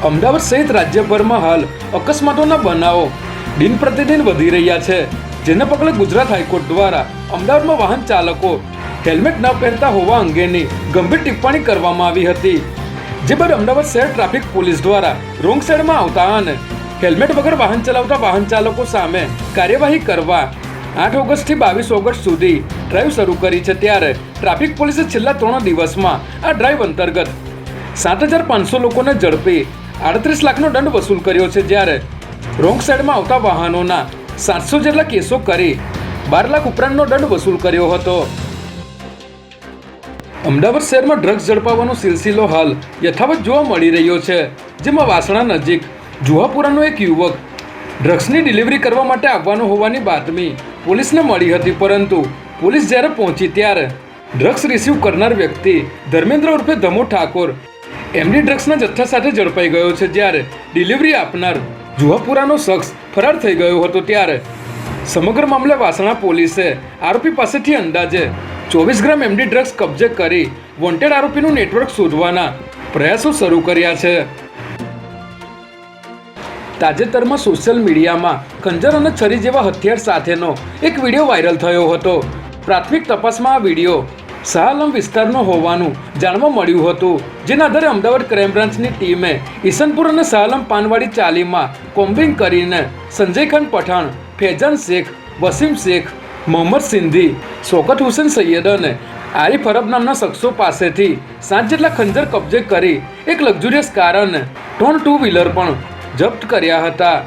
અમદાવાદ સહિત રાજ્યભરમાં હાલ અકસ્માતોના બનાવો દિન પ્રતિદિન વધી રહ્યા છે, જેને પગલે ગુજરાત હાઈકોર્ટ દ્વારા અમદાવાદમાં વાહન ચાલકો હેલ્મેટ ન પહેરતા હોવા અંગેની ગંભીર ટિપ્પણી કરવામાં આવી હતી. જે બાદ અમદાવાદ શહેર ટ્રાફિક પોલીસ દ્વારા રોંગ સાઈડમાં આવતા અને હેલ્મેટ વગર વાહન ચલાવતા વાહન ચાલકો સામે કાર્યવાહી કરવા 8 ઓગસ્ટથી 22 ઓગસ્ટ સુધી ડ્રાઈવ શરૂ કરી છે. ત્યારે ટ્રાફિક પોલીસે છેલ્લા 3 દિવસમાં આ ડ્રાઈવ અંતર્ગત 7,500 લોકોને ઝડપી 38 લાખનો દંડ વસૂલ કર્યો છે. જ્યારે રોંગ સાઈડમાં આવતા વાહનોના 700 જેટલા કેસો કરી 12 લાખ ઉપરાંતનો દંડ વસૂલ કર્યો હતો. અમદાવાદ શહેરમાં ડ્રગ્સ ઝડપાવવાનો સિલસિલો હાલ યથાવત જોવા મળી રહ્યો છે, જેમાં વાસણા નજીક જુહાપુરાનો એક યુવક ડ્રગ્સની ડિલિવરી કરવા માટે આવવાનો હોવાની બાતમી પોલીસને મળી હતી, પરંતુ પોલીસ જ્યારે પહોંચી ત્યારે ડ્રગ્સ રિસીવ કરનાર વ્યક્તિ ધર્મેન્દ્ર ઉર્ફે ધમો ઠાકોર એમડી ડ્રગ્સના જથ્થા સાથે ઝડપાઈ ગયો છે. જ્યારે ડિલિવરી આપનાર જુહાપુરાનો શખ્સ ફરાર થઈ ગયો હતો. ત્યારે સમગ્ર મામલે વાસણા પોલીસે આરોપી પાસેથી અંદાજે 24 ગ્રામ એમડી ડ્રગ્સ કબજે કરી વોન્ટેડ આરોપીનું નેટવર્ક શોધવાના પ્રયાસો શરૂ કર્યા છે. તાજેતરમાં સોશિયલ મીડિયામાં ખંજર અને છરી જેવા હથિયાર સાથેનો એક વિડીયો વાયરલ થયો હતો. પ્રાથમિક તપાસમાં આ વિડીયો શાહ આલમ વિસ્તારનો હોવાનું જાણવા મળ્યું હતું. જેના આધારે અમદાવાદ ક્રાઇમ બ્રાન્ચની ટીમે ઈસનપુર અને શાહ આલમ પાનવાડી ચાલીમાં કોમ્બિંગ કરીને સંજય ખાન પઠાણ, ફૈજાન શેખ, વસીમ શેખ, મોહમ્મદ સિંધી, શોકત હુસેન સૈયદ અને આરિફ અરબ નામના શખ્સો પાસેથી 7 જેટલા ખંજર કબજે કરી એક લક્ઝુરિયસ કાર અને 2 વ્હીલર પણ જપ્ત કર્યા હતા.